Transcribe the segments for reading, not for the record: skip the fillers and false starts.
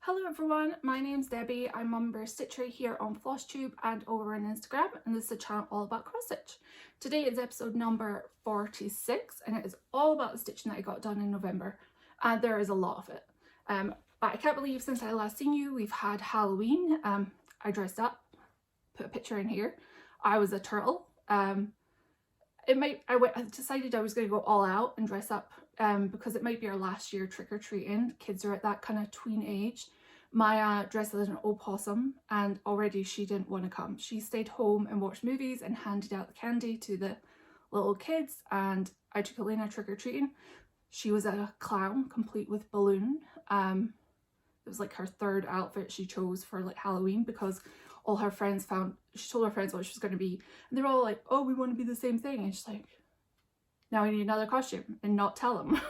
Hello everyone, my name's Debbie. I'm Mumber Stitcher here on Flosstube and over on Instagram, and this is a channel all about cross stitch. Today is episode number 46 and it is all about the stitching that I got done in November, and there is a lot of it. But I can't believe since I last seen you we've had Halloween. I dressed up, put a picture in here. I was a turtle. I decided I was going to go all out and dress up because it might be our last year trick-or-treating. Kids are at that kind of tween age. Maya dressed as an opossum and already she didn't want to come. She stayed home and watched movies and handed out the candy to the little kids, and I took Elena trick-or-treating. She was a clown complete with balloon. It was like her third outfit she chose for like Halloween because all her friends she told her friends what she was going to be, and they were all like, oh, we want to be the same thing, and she's like, now I need another costume, and not tell them.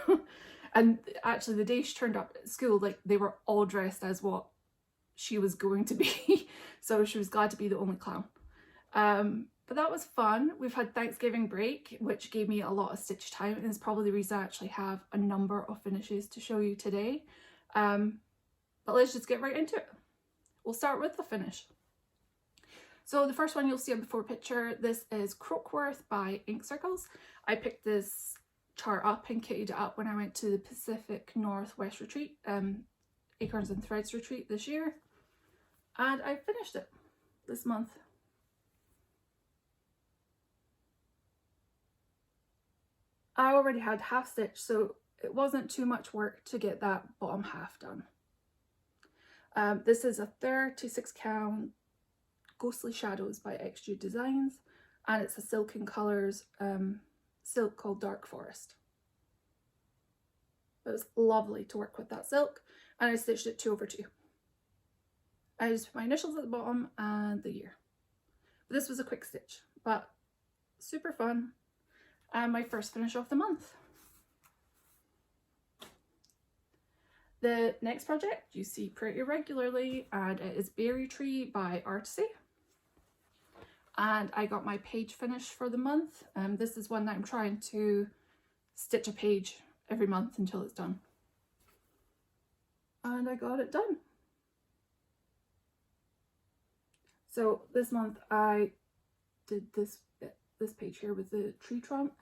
And actually the day she turned up at school, like they were all dressed as what she was going to be. So she was glad to be the only clown. But that was fun. We've had Thanksgiving break, which gave me a lot of stitch time, and it's probably the reason I actually have a number of finishes to show you today. But let's just get right into it. We'll start with the finish. So the first one you'll see on before picture, this is Croakworth by Ink Circles. I picked this chart up and kitted it up when I went to the Pacific Northwest retreat, Acorns and Threads retreat this year, and I finished it this month. I already had half stitch, so it wasn't too much work to get that bottom half done. This is a 36 count Ghostly Shadows by Extrude Designs, and it's a silk in colours, silk called Dark Forest. It was lovely to work with that silk, and I stitched it 2/2. I just put my initials at the bottom and the year. But this was a quick stitch, but super fun, and my first finish of the month. The next project you see pretty regularly, and it is Beary by Artecy. And I got my page finish for the month. This is one that I'm trying to stitch a page every month until it's done. And I got it done. So this month I did this page here with the tree trunk.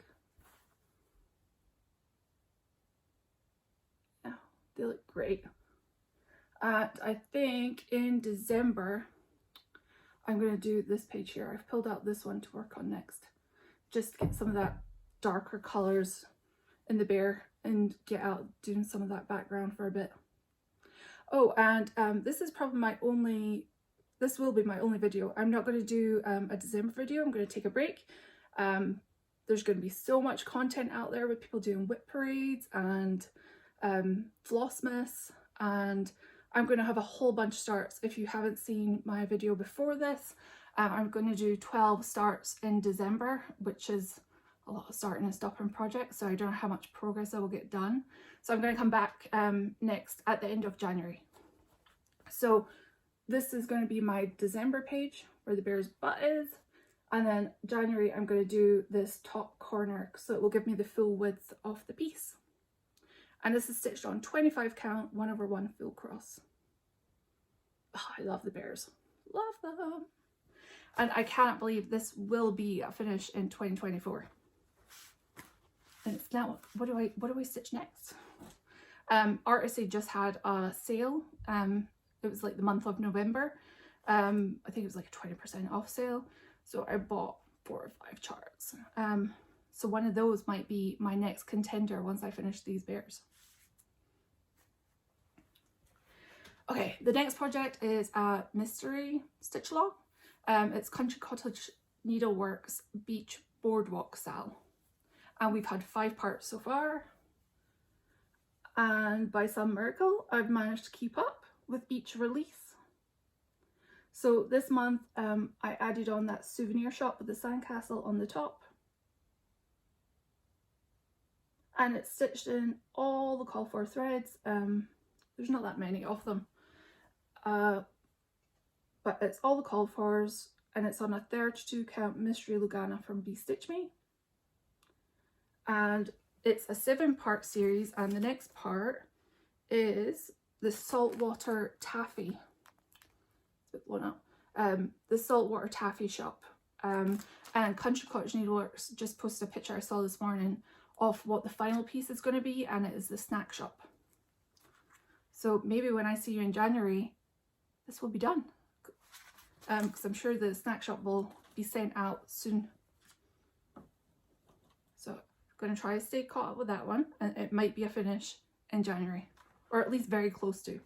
Yeah, they look great. And I think in December I'm going to do this page here. I've pulled out this one to work on next, just to get some of that darker colours in the bear and get out doing some of that background for a bit. Oh, and this is probably this will be my only video. I'm not going to do a December video. I'm going to take a break. There's going to be so much content out there with people doing whip parades and Flossmas, and I'm going to have a whole bunch of starts. If you haven't seen my video before this, I'm going to do 12 starts in December, which is a lot of starting and stopping projects, so I don't know how much progress I will get done. So I'm going to come back next at the end of January. So this is going to be my December page where the bear's butt is, and then January I'm going to do this top corner, so it will give me the full width of the piece. And this is stitched on 25 count 1/1 full cross. Oh, I love the bears, love them. And I cannot believe this will be a finish in 2024. And it's now, what do I stitch next? Artecy just had a sale. It was like the month of November. I think it was like a 20% off sale. So I bought 4 or 5 charts. So one of those might be my next contender once I finish these bears. Okay, the next project is a mystery stitch along. It's Cottage Needleworks Beach Boardwalk style. And we've had 5 parts so far. And by some miracle, I've managed to keep up with each release. So this month, I added on that souvenir shop with the sandcastle on the top. And it's stitched in all the call for threads. There's not that many of them. But it's all the call fors, and it's on a 32 count Mystery Lugana from Be Stitch Me. And it's a 7-part series, and the next part is the saltwater taffy. It's a bit blown up. The saltwater taffy shop. And Country Cottage Needleworks just posted a picture I saw this morning of what the final piece is going to be, and it is the snack shop. So maybe when I see you in January, this will be done. Because I'm sure the snack shop will be sent out soon. So I'm going to try to stay caught up with that one, and it might be a finish in January, or at least very close to.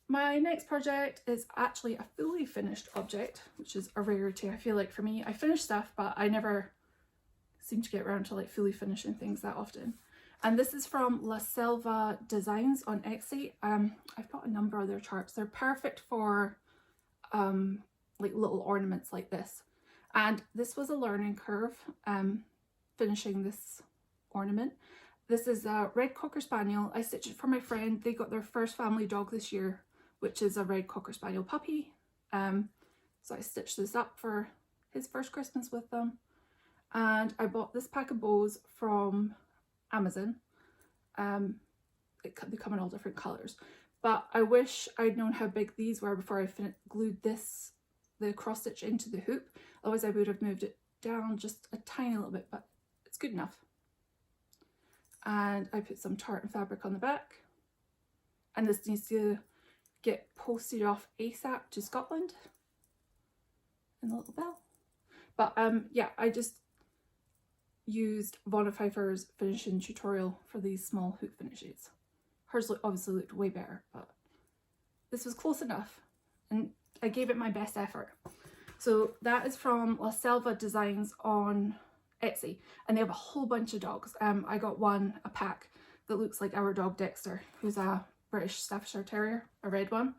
My next project is actually a fully finished object, which is a rarity I feel like for me. I finish stuff, but I never seem to get around to like fully finishing things that often. And this is from Selva Designs on Etsy. I've got a number of their charts. They're perfect for like little ornaments like this. And this was a learning curve, finishing this ornament. This is a red Cocker Spaniel. I stitched it for my friend. They got their first family dog this year, which is a red Cocker Spaniel puppy. So I stitched this up for his first Christmas with them. And I bought this pack of bows from Amazon. They come in all different colours. But I wish I'd known how big these were before I glued the cross stitch into the hoop. Otherwise I would have moved it down just a tiny little bit, but it's good enough. And I put some tartan fabric on the back. And this needs to get posted off ASAP to Scotland. And the little bell. But yeah, I just used Vonna Pfeiffer's finishing tutorial for these small hoop finishes. Hers obviously looked way better, but this was close enough. And I gave it my best effort. So that is from Selva Designs on Etsy, and they have a whole bunch of dogs. I got a pack that looks like our dog Dexter, who's a British Staffordshire Terrier, a red one.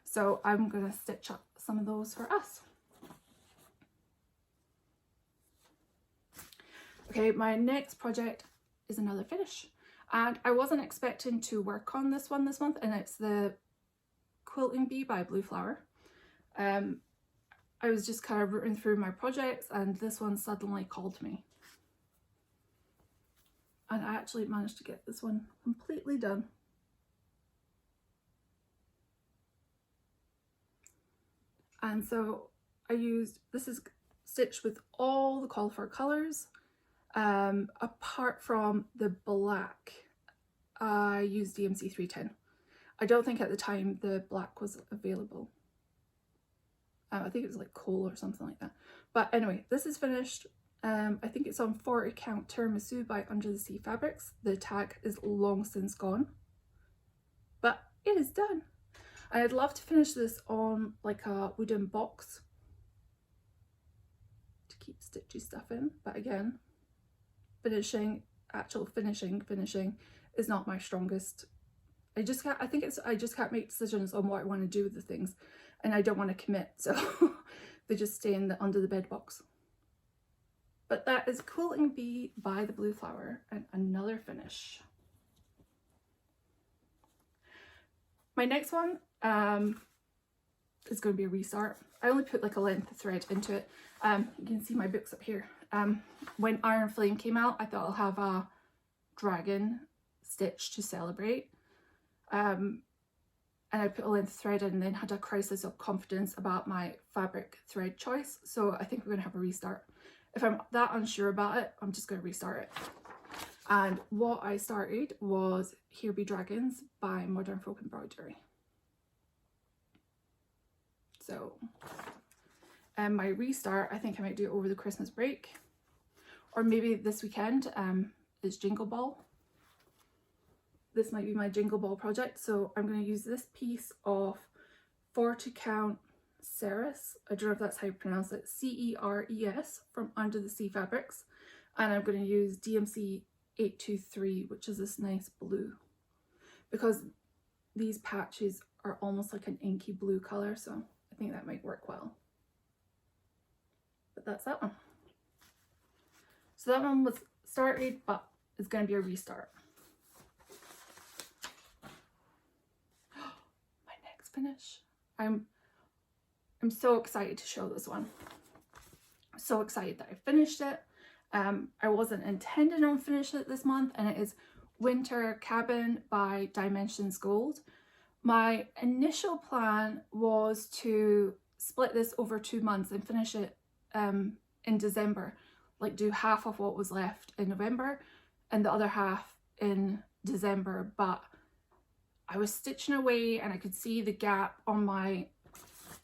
So I'm going to stitch up some of those for us. Okay, my next project is another finish, and I wasn't expecting to work on this one this month, and it's the Quilting Bee by Blue Flower. I was just kind of rooting through my projects, and this one suddenly called me. And I actually managed to get this one completely done. And so I used, this is stitched with all the call for colours. Apart from the black, I used DMC 310. I don't think at the time the black was available. I think it was like coal or something like that. But anyway, this is finished. I think it's on 40 count Tiramisu by Under the Sea Fabrics. The tag is long since gone, but it is done. I'd love to finish this on like a wooden box to keep stitchy stuff in, but again, actual finishing is not my strongest. I just can't make decisions on what I want to do with the things, and I don't want to commit, so they just stay in under the bed box. But that is Quilting Bee by the Blue Flower, and another finish. My next one is going to be a restart. I only put like a length of thread into it. You can see my books up here. When Iron Flame came out, I thought I'll have a dragon stitch to celebrate. And I put a length of thread in and then had a crisis of confidence about my fabric thread choice. So I think we're going to have a restart. If I'm that unsure about it, I'm just going to restart it. And what I started was Here Be Dragons by Modern Folk Embroidery. So, my restart, I think I might do it over the Christmas break. Or maybe this weekend, is Jingle Ball. This might be my Jingle Ball project. So I'm going to use this piece of 40 count Ceres. I don't know if that's how you pronounce it. CERES from Under the Sea Fabrics. And I'm going to use DMC 823, which is this nice blue. Because these patches are almost like an inky blue colour, so I think that might work well. But that's that one. So that one was started, but it's going to be a restart. My next finish. I'm so excited to show this one. I'm so excited that I finished it. I wasn't intending on finishing it this month, and it is Winter Cabin by Dimensions Gold. My initial plan was to split this over 2 months and finish it in December, like do half of what was left in November and the other half in December, but I was stitching away and I could see the gap on my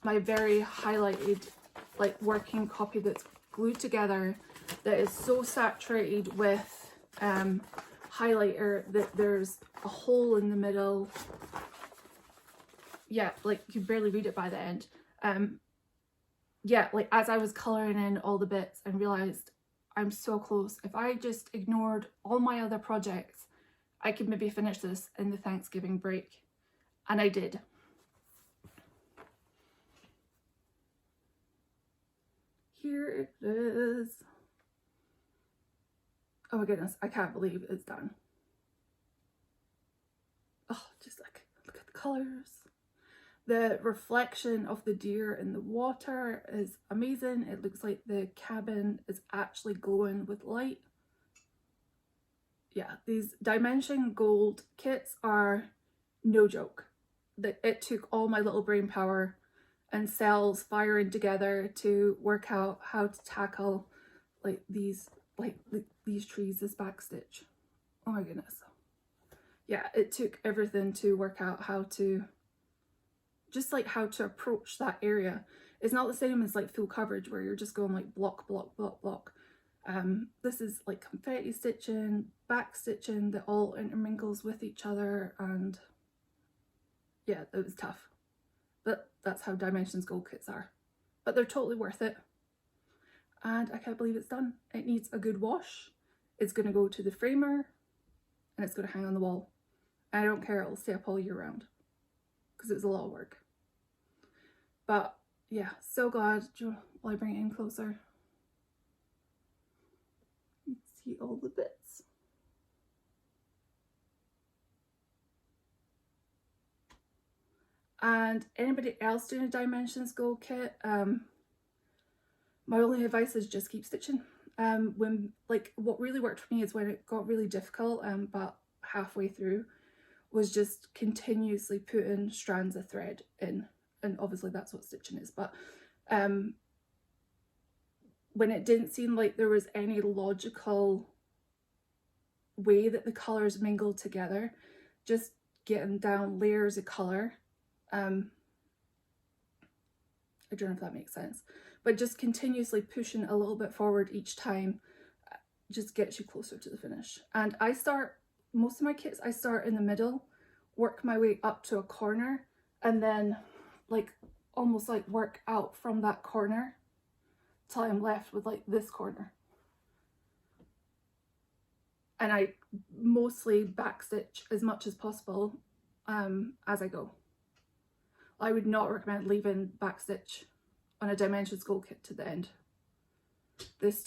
very highlighted, like, working copy that's glued together, that is so saturated with highlighter that there's a hole in the middle. Yeah, like you barely read it by the end. Yeah, like as I was colouring in all the bits and realised I'm so close. If I just ignored all my other projects, I could maybe finish this in the Thanksgiving break. And I did. Here it is. Oh my goodness, I can't believe it's done. Oh, just like, look at the colours. The reflection of the deer in the water is amazing. It looks like the cabin is actually glowing with light. Yeah, these Dimension Gold kits are no joke. It took all my little brain power and cells firing together to work out how to tackle like these trees, this backstitch. Oh my goodness. Yeah, it took everything to work out how to approach that area. It's not the same as like full coverage where you're just going like block, block, block, block. This is like confetti stitching, back stitching that all intermingles with each other, and yeah, it was tough. But that's how Dimensions Gold kits are. But they're totally worth it. And I can't believe it's done. It needs a good wash. It's going to go to the framer and it's going to hang on the wall. I don't care, it'll stay up all year round because it was a lot of work. But yeah, so glad. Will I bring it in closer? You can see all the bits. And anybody else doing a Dimensions Gold kit, my only advice is just keep stitching. What really worked for me is when it got really difficult, but halfway through, was just continuously putting strands of thread in, and obviously that's what stitching is, but when it didn't seem like there was any logical way that the colours mingled together, just getting down layers of colour. I don't know if that makes sense, but just continuously pushing a little bit forward each time just gets you closer to the finish. And most of my kits, I start in the middle, work my way up to a corner, and then like almost like work out from that corner till I'm left with like this corner. And I mostly backstitch as much as possible as I go. I would not recommend leaving backstitch on a Dimensions Gold kit to the end. This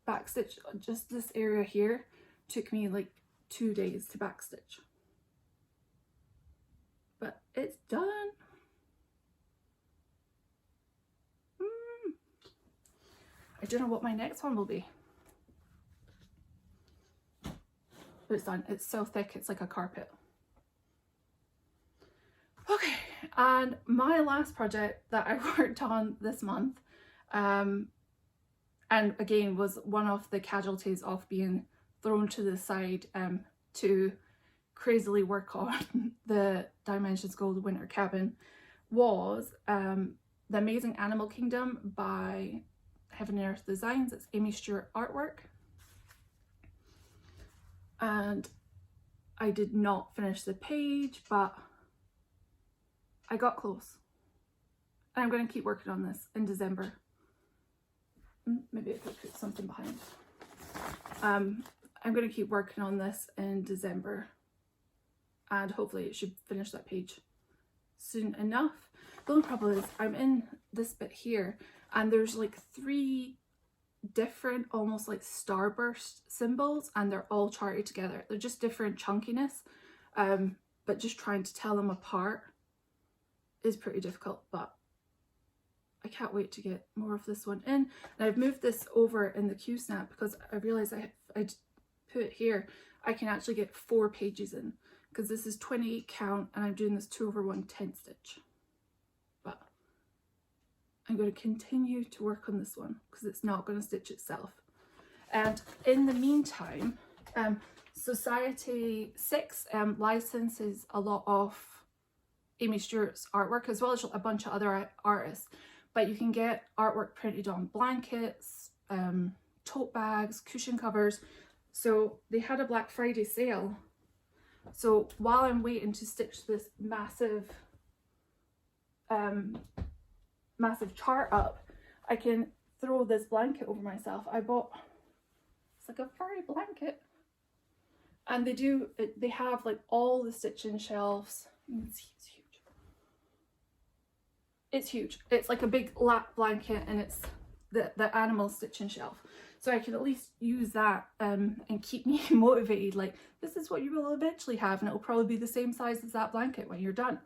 backstitch, just this area here, took me like 2 days to backstitch. But it's done. I don't know what my next one will be. But it's done. It's so thick, it's like a carpet. Okay, and my last project that I worked on this month, and again was one of the casualties of being thrown to the side to crazily work on the Dimensions Gold Winter Cabin, was The Amazing Animal Kingdom by Heaven and Earth Designs. It's Aimee Stewart artwork. And I did not finish the page, but I got close. And I'm going to keep working on this in December. Maybe I could put something behind. I'm going to keep working on this in December. And hopefully it should finish that page soon enough. The only problem is I'm in this bit here and there's like 3 different almost like starburst symbols and they're all charted together. They're just different chunkiness, but just trying to tell them apart is pretty difficult, but I can't wait to get more of this one in. And I've moved this over in the Q snap because I realised I put it here, I can actually get 4 pages in, because this is 28 count and I'm doing this 2/110 stitch. But I'm going to continue to work on this one because it's not going to stitch itself. And in the meantime, Society 6 licenses a lot of Aimee Stewart's artwork, as well as a bunch of other artists. But you can get artwork printed on blankets, tote bags, cushion covers. So they had a Black Friday sale. So while I'm waiting to stitch this massive chart up, I can throw this blanket over myself. I bought, it's like a furry blanket. And they have like all the stitching shelves. You can see it's huge. It's huge. It's like a big lap blanket, and it's the animal stitching shelf. So I can at least use that and keep me motivated. Like, this is what you will eventually have, and it will probably be the same size as that blanket when you're done.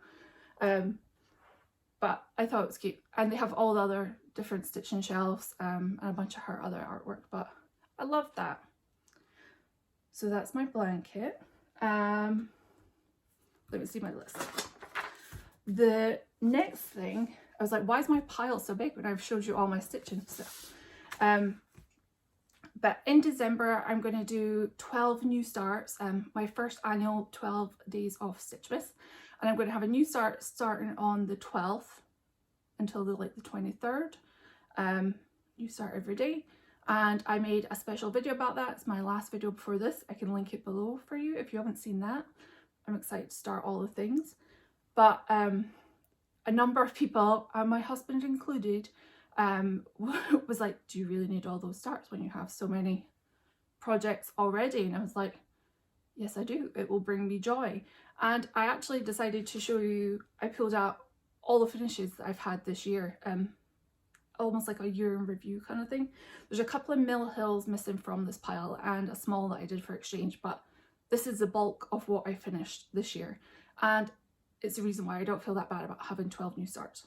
But I thought it was cute. And they have all the other different stitching shelves and a bunch of her other artwork. But I love that. So that's my blanket. Let me see my list. The next thing, I was like, why is my pile so big when I've showed you all my stitching stuff? But in December, I'm going to do 12 new starts, my first annual 12 days of Stitchmas. And I'm going to have a new start starting on the 12th until the 23rd. New start every day. And I made a special video about that. It's my last video before this. I can link it below for you if you haven't seen that. I'm excited to start all the things. But a number of people, my husband included, was like, do you really need all those starts when you have so many projects already? And I was like, yes, I do. It will bring me joy. And I actually decided to show you, I pulled out all the finishes that I've had this year, almost like a year in review kind of thing. There's a couple of Mill Hills missing from this pile and a small that I did for exchange, but this is the bulk of what I finished this year. And it's the reason why I don't feel that bad about having 12 new starts,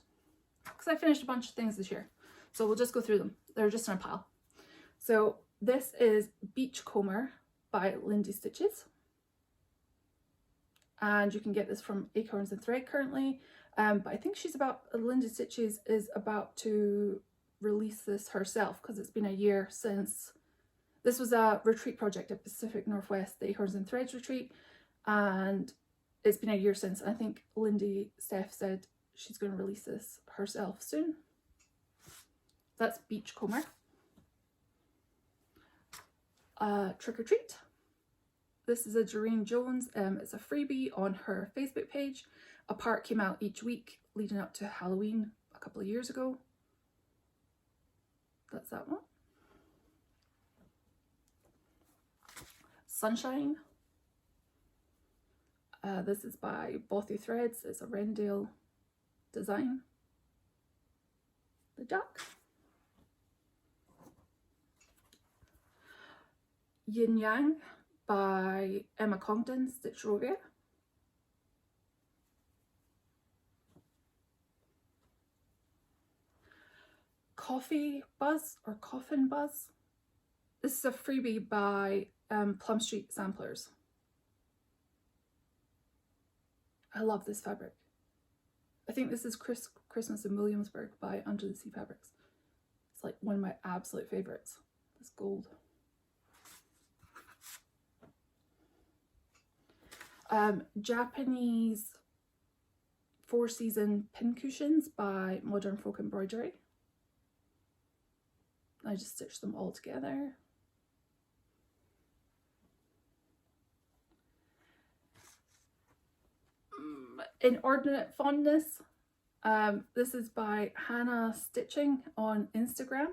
because I finished a bunch of things this year. So we'll just go through them. They're just in a pile. So this is Beachcomber by Lindy Stitches. And you can get this from Acorns and Threads currently. But I think Lindy Stitches is about to release this herself, because it's been a year since. This was a retreat project at Pacific Northwest, the Acorns and Threads retreat. And it's been a year since. I think Steph said she's going to release this herself soon. That's Beachcomber. Trick or Treat. This is a Doreen Jones. It's a freebie on her Facebook page. A part came out each week leading up to Halloween a couple of years ago. That's that one. Sunshine. This is by Bothy Threads. It's a Rendale design. The duck. Yin Yang by Emma Congdon, Stitch Rovia. Coffee Buzz or Coffin Buzz. This is a freebie by Plum Street Samplers. I love this fabric. I think this is Christmas in Williamsburg by Under the Sea Fabrics. It's like one of my absolute favorites. This gold. Japanese 4-season pincushions by Modern Folk Embroidery. I just stitched them all together. Inordinate Fondness. This is by Hannah Stitching on Instagram.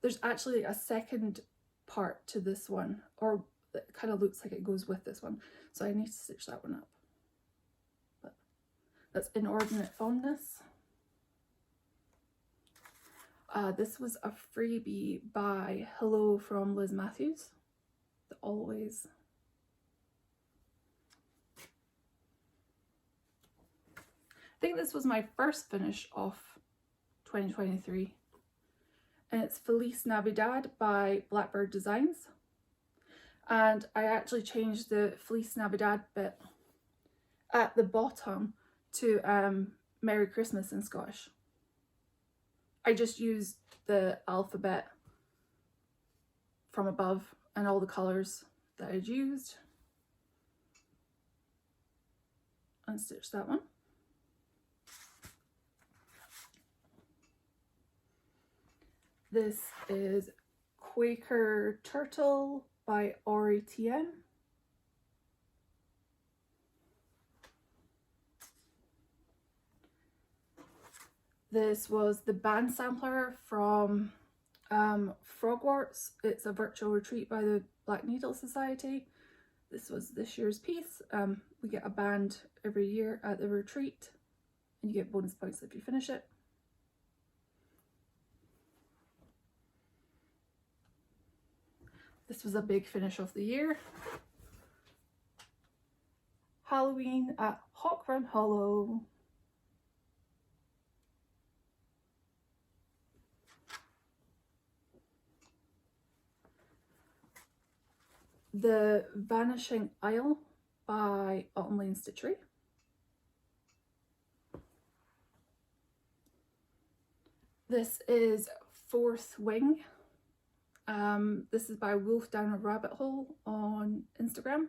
There's actually a second part to this one, or it kind of looks like it goes with this one, so I need to stitch that one up. But that's Inordinate Fondness. This was a freebie by Hello from Liz Matthews. The Always. I think this was my first finish of 2023. And it's Feliz Navidad by Blackbird Designs. And I actually changed the Feliz Navidad bit at the bottom to Merry Christmas in Scottish. I just used the alphabet from above and all the colours that I'd used and stitched that one. This is Quaker Turtle by Artecy. This was the band sampler from Croakworth. It's a virtual retreat by the Black Needle Society. This was this year's piece. We get a band every year at the retreat and you get bonus points if you finish it. This was a big finish of the year. Halloween at Hawkrun Hollow. The Vanishing Isle by Autumn Stitchery. This is Fourth Wing. This is by Wolf Down a Rabbit Hole on Instagram.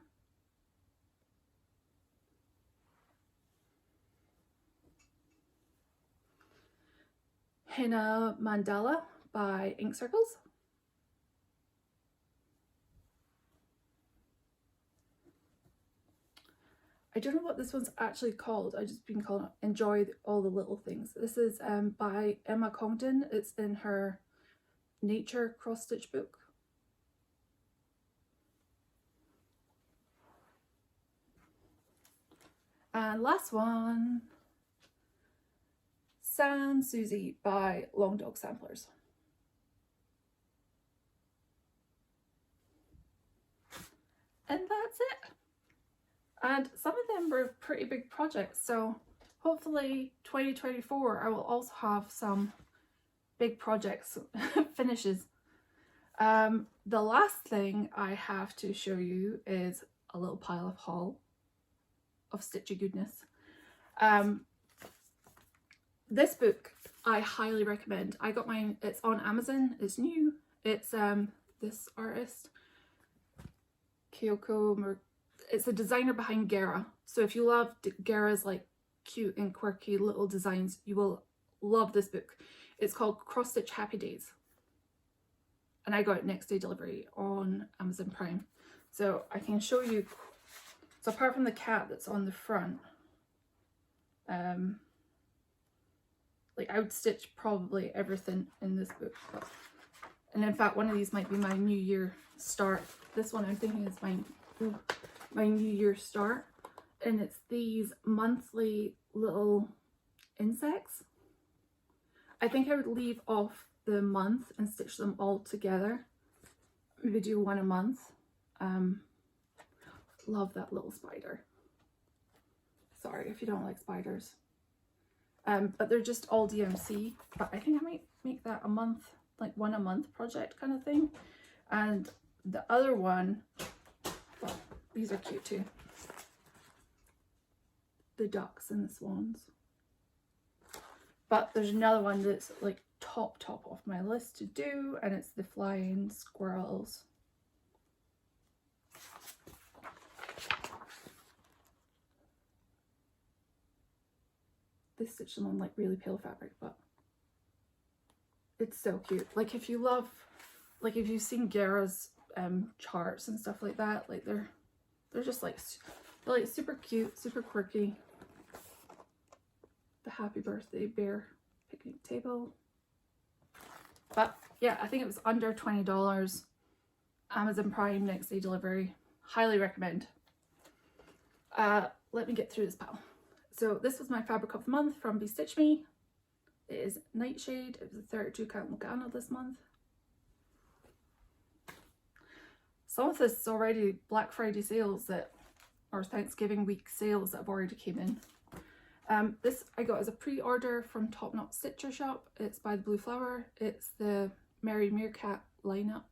Henna Mandala by Ink Circles. I don't know what this one's actually called. I've just been calling it Enjoy All the Little Things. This is by Emma Congdon. It's in her Nature cross stitch book. And last one, San Susie by Long Dog Samplers. And that's it. And some of them were pretty big projects, so hopefully 2024 I will also have some big projects finishes. The last thing I have to show you is a little pile of haul of stitchy goodness. This book I highly recommend. I got mine, it's on Amazon, it's new. It's this artist, Kyoko, it's the designer behind Gera. So if you love Gera's like cute and quirky little designs, you will love this book. It's called Cross Stitch Happy Days. And I got it next day delivery on Amazon Prime. So I can show you, so apart from the cat that's on the front, like I would stitch probably everything in this book. And in fact, one of these might be my New Year start. This one I'm thinking is my New Year start. And it's these monthly little insects. I think I would leave off the month and stitch them all together. Maybe do one a month. Love that little spider. Sorry if you don't like spiders. But they're just all DMC. But I think I might make that a month, like one a month project kind of thing. And the other one, well, these are cute too. The ducks and the swans. But there's another one that's like top off my list to do, and it's the flying squirrels. They stitch them on like really pale fabric, but it's so cute. Like if you love, like if you've seen Gera's charts and stuff like that, like they're just like, they're like super cute, super quirky. The Happy Birthday Bear picnic table. But yeah, I think it was under $20. Amazon Prime next day delivery. Highly recommend. Let me get through this pile. So this was my fabric of the month from Be Stitch Me. It is Nightshade. It was a 32 count Lugano this month. Some of this is already Black Friday sales that, or Thanksgiving week sales that have already came in. This I got as a pre-order from Top Knot Stitcher Shop. It's by the Blue Flower. It's the Merry Meerkat lineup.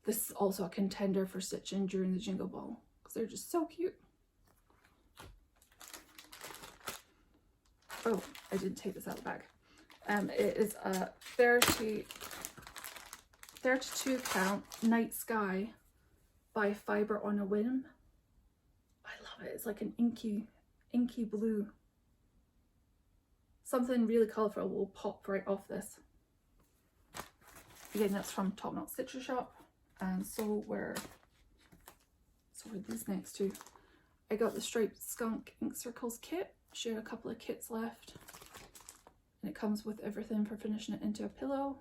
This is also a contender for stitching during the Jingle Ball because they're just so cute. Oh, I didn't take this out of the bag. It is a 32 count Night Sky by Fibre on a Whim. I love it. It's like an inky blue. Something really colourful will pop right off this. Again, that's from Top Knot Stitcher Shop, and so were these next two. I got the Striped Skunk Ink Circles kit. She had a couple of kits left, and it comes with everything for finishing it into a pillow.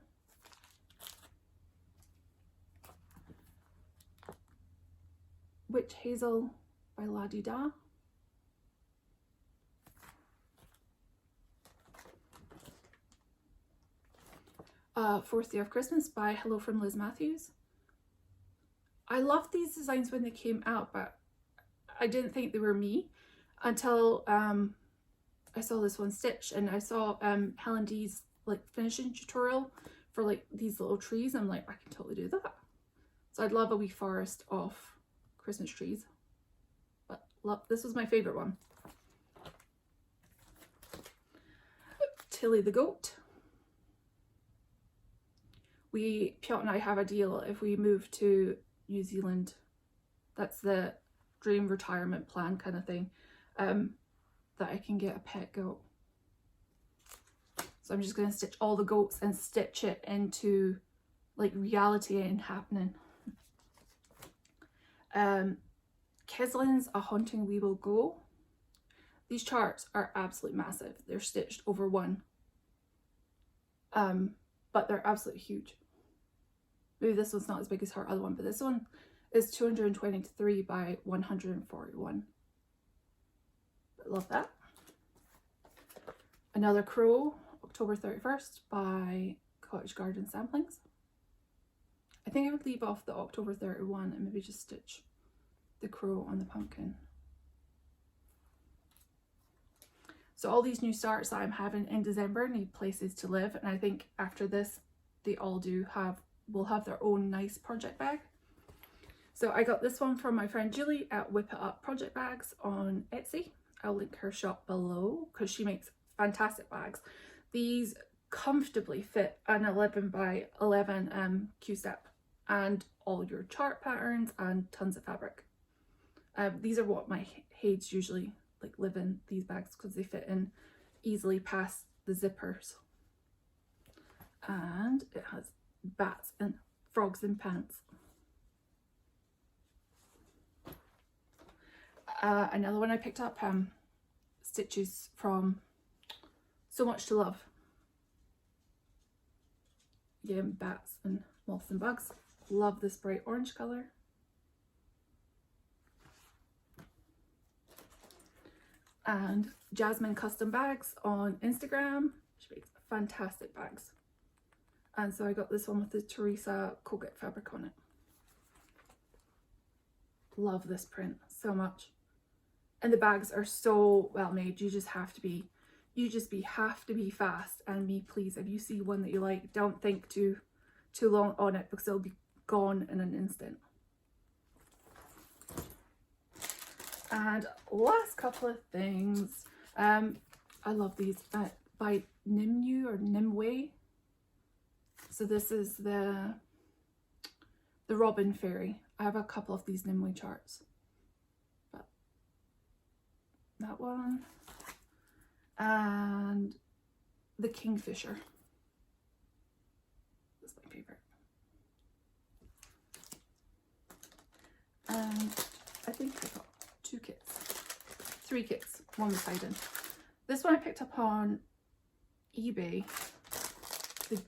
Witch Hazel by La Di Da. Fourth Day of Christmas by Hello from Liz Matthews. I loved these designs when they came out, but I didn't think they were me until I saw this one stitch, and I saw Helen D's like finishing tutorial for like these little trees. I'm like, I can totally do that. So I'd love a wee forest of Christmas trees, but this was my favorite one. Tilly the Goat. Piot and I have a deal if we move to New Zealand. That's the dream retirement plan kind of thing, that I can get a pet goat. So I'm just going to stitch all the goats and stitch it into like reality and happening. Keslin's A Haunting We Will Go. These charts are absolutely massive. They're stitched over one, but they're absolutely huge. Maybe this one's not as big as her other one, but this one is 223 by 141. But love that. Another Crow, October 31st by Cottage Garden Samplings. I think I would leave off the October 31 and maybe just stitch the crow on the pumpkin. So all these new starts that I'm having in December need places to live, and I think after this they all will have their own nice project bag. So I got this one from my friend Julie at Whip It Up Project Bags on Etsy. I'll link her shop below because she makes fantastic bags. These comfortably fit an 11 by 11 Q-step and all your chart patterns and tons of fabric. These are what my Hades usually like live in, these bags, because they fit in easily past the zippers. And it has bats and frogs in pants. Another one I picked up, stitches from So Much to Love. Again, bats and moths and bugs. Love this bright orange colour. And Jasmine Custom Bags on Instagram. She makes fantastic bags. And so I got this one with the Teresa Colgate fabric on it. Love this print so much. And the bags are so well made. You just have to be fast. And me, please, if you see one that you like, don't think too long on it because it'll be gone in an instant. And last couple of things. I love these by Nimue or Nimue. So this is the Robin Fairy. I have a couple of these Nimue charts. But that one. And the Kingfisher. That's my favorite. And I think I got 3 kits, one was hidden. This one I picked up on eBay, the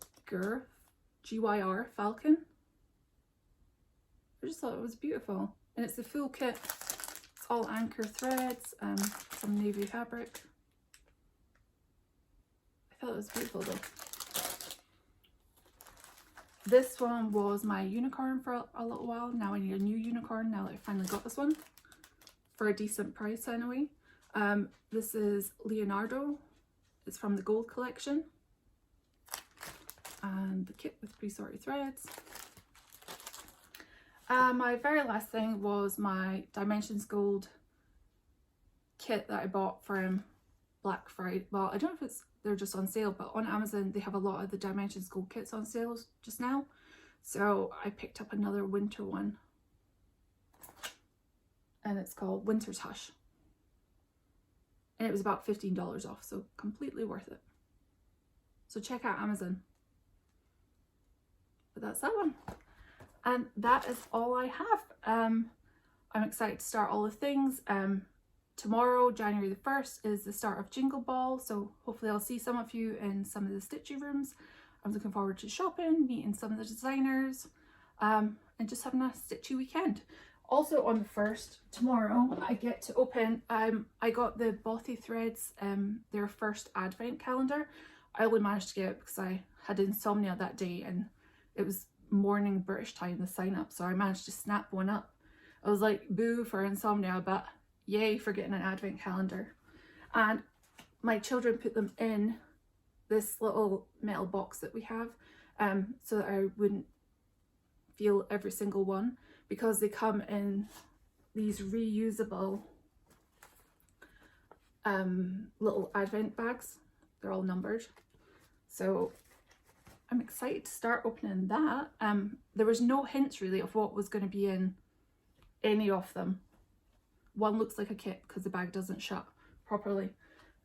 GYR Falcon. I just thought it was beautiful, and it's the full kit. It's all anchor threads, some navy fabric. I thought it was beautiful though. This one was my unicorn for a little while. Now I need a new unicorn now that I finally got this one for a decent price anyway. This is Leonardo. It's from the Gold Collection. And the kit with pre-sorted threads. My very last thing was my Dimensions Gold kit that I bought from Black Friday. Well, I don't know if they're just on sale, but on Amazon they have a lot of the Dimensions Gold kits on sale just now. So I picked up another winter one, and it's called Winter's Hush. And it was about $15 off, so completely worth it. So check out Amazon. But that's that one. And that is all I have. I'm excited to start all the things. Tomorrow, January the 1st, is the start of Jingle Ball, so hopefully I'll see some of you in some of the stitchy rooms. I'm looking forward to shopping, meeting some of the designers, and just having a stitchy weekend. Also on the 1st, tomorrow, I get to open, I got the Bothy Threads, their first advent calendar. I only managed to get it because I had insomnia that day and it was morning British time, the sign up, so I managed to snap one up. I was like, boo for insomnia, but yay for getting an advent calendar. And my children put them in this little metal box that we have, so that I wouldn't feel every single one, because they come in these reusable little advent bags. They're all numbered. So I'm excited to start opening that. There was no hints really of what was going to be in any of them. One looks like a kit because the bag doesn't shut properly.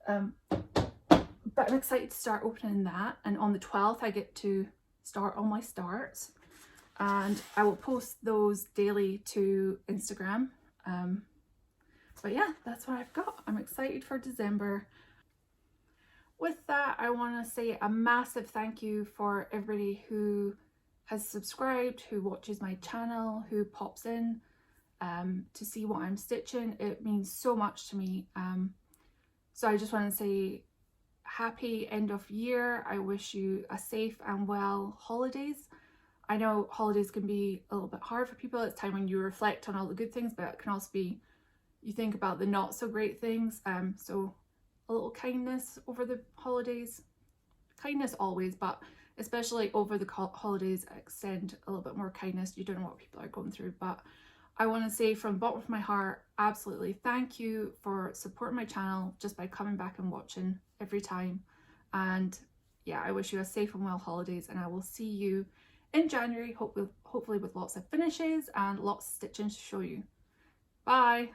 But I'm excited to start opening that, and on the 12th I get to start all my starts, and I will post those daily to Instagram. But yeah, that's what I've got. I'm excited for December. With that, I want to say a massive thank you for everybody who has subscribed, who watches my channel, who pops in to see what I'm stitching. It means so much to me. So I just want to say happy end of year. I wish you a safe and well holidays. I know holidays can be a little bit hard for people. It's time when you reflect on all the good things, but it can also be, you think about the not so great things. So a little kindness over the holidays. Kindness always, but especially over the holidays, extend a little bit more kindness. You don't know what people are going through, but I want to say from the bottom of my heart, absolutely thank you for supporting my channel just by coming back and watching every time. And yeah, I wish you a safe and well holidays, and I will see you in January, hopefully with lots of finishes and lots of stitching to show you. Bye!